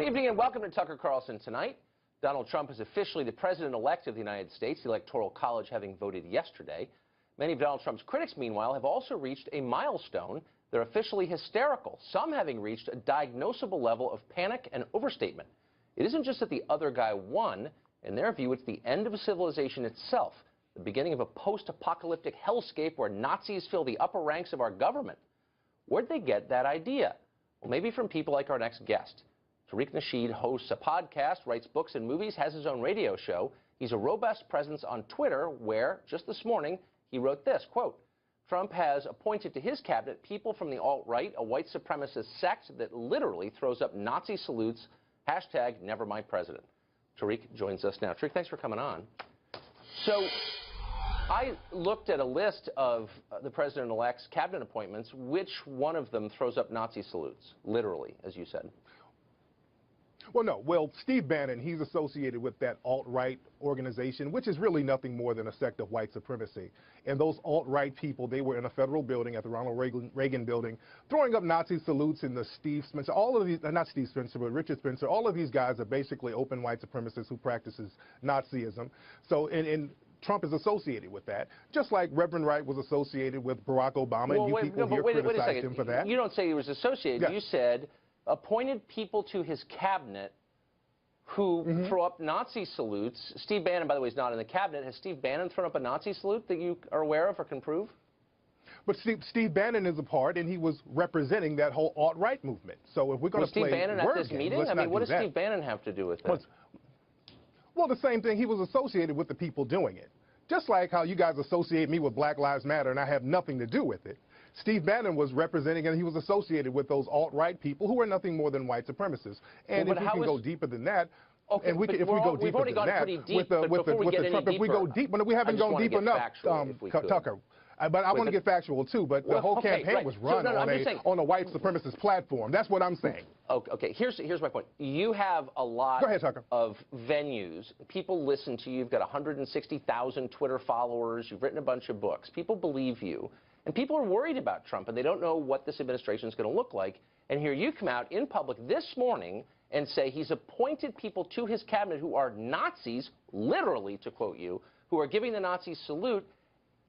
Good evening and welcome to Tucker Carlson Tonight. Donald Trump is officially the president-elect of the United States, the Electoral College having voted yesterday. Many of Donald Trump's critics, meanwhile, have also reached a milestone. They're officially hysterical, some having reached a diagnosable level of panic and overstatement. It isn't just that the other guy won. In their view, it's the end of civilization itself, the beginning of a post-apocalyptic hellscape where Nazis fill the upper ranks of our government. Where'd they get that idea? Well, maybe from people like our next guest. Tariq Nasheed hosts a podcast, writes books and movies, has his own radio show. He's a robust presence on Twitter where, just this morning, he wrote this, quote, Trump has appointed to his cabinet people from the alt-right, a white supremacist sect that literally throws up Nazi salutes, hashtag never my president. Tariq joins us now. Tariq, thanks for coming on. So I looked at a list of the president-elect's cabinet appointments. Which one of them throws up Nazi salutes, literally, as you said? Well, no. Well, Steve Bannon, he's associated with that alt-right organization, which is really nothing more than a sect of white supremacy. And those alt-right people, they were in a federal building at the Ronald Reagan building, throwing up Nazi salutes in the Steve Spencer, all of these, not Steve Spencer, but Richard Spencer, all of these guys are basically open white supremacists who practices Nazism. So, and Trump is associated with that, just like Reverend Wright was associated with Barack Obama, well, and you people here criticized him for that. You don't say he was associated. Yeah. You said appointed people to his cabinet who throw up Nazi salutes. Steve Bannon, by the way, is not in the cabinet. Has Steve Bannon thrown up a Nazi salute that you are aware of or can prove? But Steve Bannon is a part, and he was representing that whole alt-right movement. So if we're going to play Steve Bannon at this meeting? I mean, what does Steve Bannon have to do with it? Well, the same thing. He was associated with the people doing it. Just like how you guys associate me with Black Lives Matter, and I have nothing to do with it. Steve Bannon was representing, and he was associated with those alt-right people who are nothing more than white supremacists. And if we can go deeper than that, okay, and if we go deeper than that, with Trump, if we go deep, but we haven't gone deep enough, Tucker. But I want to get factual too. But the whole campaign was run on a white supremacist platform. That's what I'm saying. Okay. Here's my point. You have a lot of venues. People listen to you. You've got 160,000 Twitter followers. You've written a bunch of books. People believe you. And people are worried about Trump, and they don't know what this administration is going to look like. And here you come out in public this morning and say he's appointed people to his cabinet who are Nazis, literally, to quote you, who are giving the Nazi salute.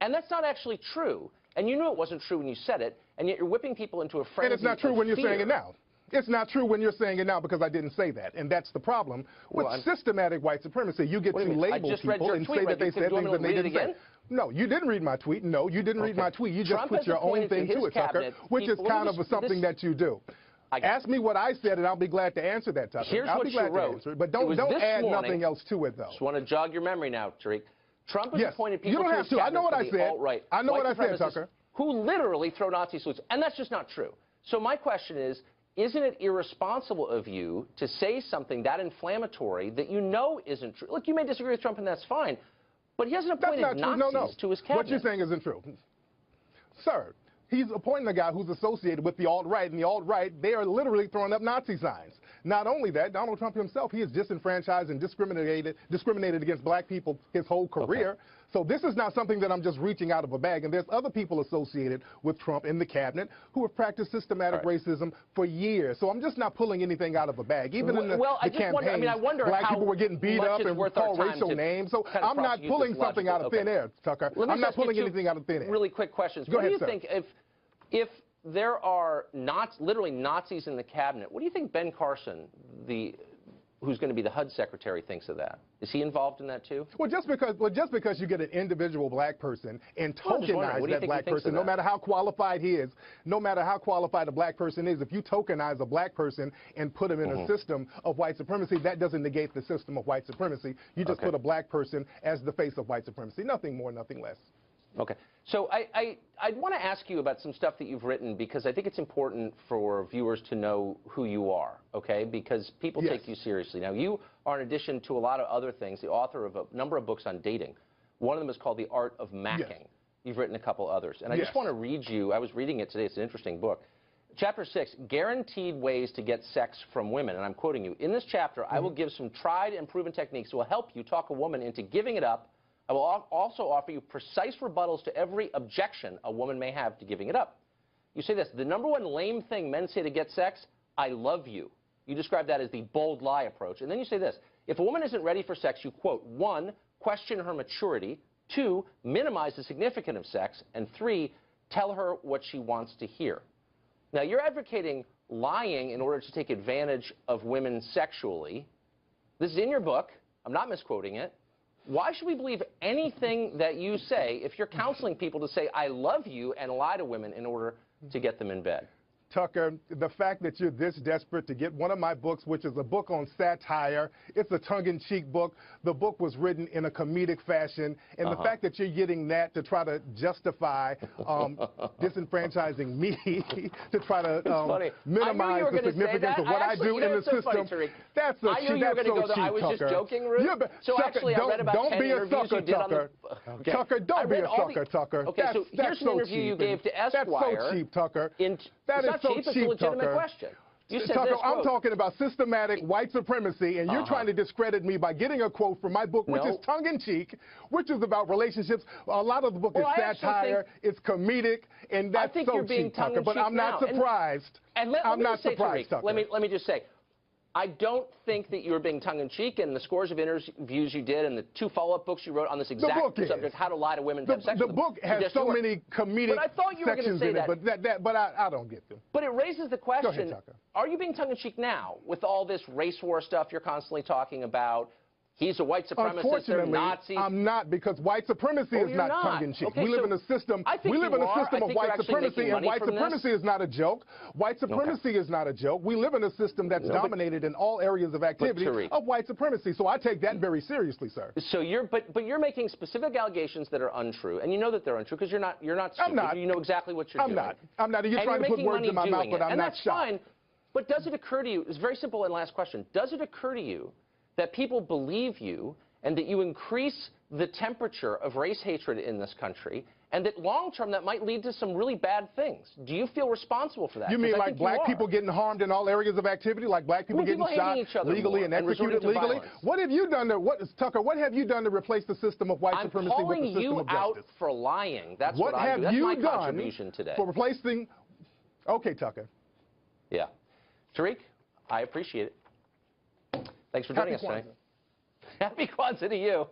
And that's not actually true. And you knew it wasn't true when you said it, and yet you're whipping people into a frenzy. And it's not true when you're fear. saying it now. It's not true when you're saying it now because I didn't say that. And that's the problem with systematic white supremacy. You get to label people and say that they said things that they didn't say. No, you didn't read my tweet. No, you didn't read my tweet. You just put your own thing to it, Tucker, which is kind of something that you do. Ask me what I said, and I'll be glad to answer that, Tucker. Here's what you wrote. But don't add nothing else to it, though. Just want to jog your memory now, Tariq. Trump has appointed people you don't have to. I know what I said. I know what I said, Tucker. Who literally throw Nazi salutes, and that's just not true. So my question is, isn't it irresponsible of you to say something that inflammatory that you know isn't true? Look, you may disagree with Trump, and that's fine, but he hasn't appointed Nazis to his cabinet. What you're saying isn't true. Sir, he's appointing a guy who's associated with the alt-right, and the alt-right, they are literally throwing up Nazi signs. Not only that, Donald Trump himself, he is disenfranchised and discriminated against black people his whole career. Okay. So this is not something that I'm just reaching out of a bag. And there's other people associated with Trump in the cabinet who have practiced systematic racism for years. So I'm just not pulling anything out of a bag. Even in the campaign, black people were getting beat up and called racial names. So I'm not pulling something out of thin air, Tucker. I'm not pulling anything out of thin air. Really quick questions. What do you think if there are literally Nazis in the cabinet, what do you think Ben Carlson, who's going to be the HUD secretary, thinks of that? Is he involved in that too? Well, just because you get an individual black person and tokenize that black person, no matter how qualified he is, no matter how qualified a black person is, if you tokenize a black person and put him in a system of white supremacy, that doesn't negate the system of white supremacy. You just put a black person as the face of white supremacy. Nothing more, nothing less. Okay. So I want to ask you about some stuff that you've written because I think it's important for viewers to know who you are, okay? Because people take you seriously. Now, you are, in addition to a lot of other things, the author of a number of books on dating. One of them is called The Art of Macking. You've written a couple others. And I just want to read you, I was reading it today, it's an interesting book. Chapter 6, Guaranteed Ways to Get Sex from Women. And I'm quoting you. In this chapter, I will give some tried and proven techniques that will help you talk a woman into giving it up. I will also offer you precise rebuttals to every objection a woman may have to giving it up. You say this, the #1 lame thing men say to get sex, I love you. You describe that as the bold lie approach. And then you say this: if a woman isn't ready for sex, you quote, 1, question her maturity, 2, minimize the significance of sex, and 3, tell her what she wants to hear. Now, you're advocating lying in order to take advantage of women sexually. This is in your book. I'm not misquoting it. Why should we believe anything that you say if you're counseling people to say, I love you, and lie to women in order to get them in bed? Tucker, the fact that you're this desperate to get one of my books, which is a book on satire, it's a tongue-in-cheek book. The book was written in a comedic fashion, and the fact that you're getting that to try to justify disenfranchising me, to try to minimize the significance of what I do in the system, that's so cheap, I was Tucker. just joking, Ruth. So Tucker, actually, I read about 10 interviews you did on the... Okay. Tucker, don't be a sucker, Tucker. Okay, so here's an interview you gave to Esquire. That's so cheap, Tucker. That is so cheap, it's a legitimate question. You said Tucker, this, I'm talking about systematic white supremacy, and you're trying to discredit me by getting a quote from my book, which is tongue-in-cheek, which is about relationships. A lot of the book is satire, it's comedic, and that's so cheap, Tucker. But I'm not surprised. I'm not surprised, Tucker. Let me just say, I don't think that you're being tongue-in-cheek, and the scores of interviews you did and the 2 follow-up books you wrote on this exact subject, how to lie to women and have sex with them. The book has so many comedic sections in it, but I don't get them. But it raises the question, go ahead, Tucker. Are you being tongue-in-cheek now with all this race war stuff you're constantly talking about? He's a white supremacist, they're Nazis. I'm not, because white supremacy is not tongue-in-cheek. Okay, we live in a system. We live in a system of white supremacy, and white supremacy is not a joke. White supremacy is not a joke. We live in a system that's dominated in all areas of activity of white supremacy. So I take that very seriously, sir. So but you're making specific allegations that are untrue, and you know that they're untrue because you're not stupid. I'm not. You know exactly what you're doing. I'm not. You're trying to put words in my mouth, but I'm not shocked. And that's fine. But does it occur to you? It's very simple. And last question: does it occur to you that people believe you, and that you increase the temperature of race hatred in this country, and that long-term that might lead to some really bad things? Do you feel responsible for that? You mean like black people getting harmed in all areas of activity, like black people getting shot legally and executed legally? What have you done to, Tucker, what have you done to replace the system of white supremacy with the system of justice? I'm calling you out for lying. That's what I do. That's my contribution today. For replacing... Okay, Tucker. Yeah. Tariq, I appreciate it. Thanks for joining us tonight. Happy Kwanzaa to you.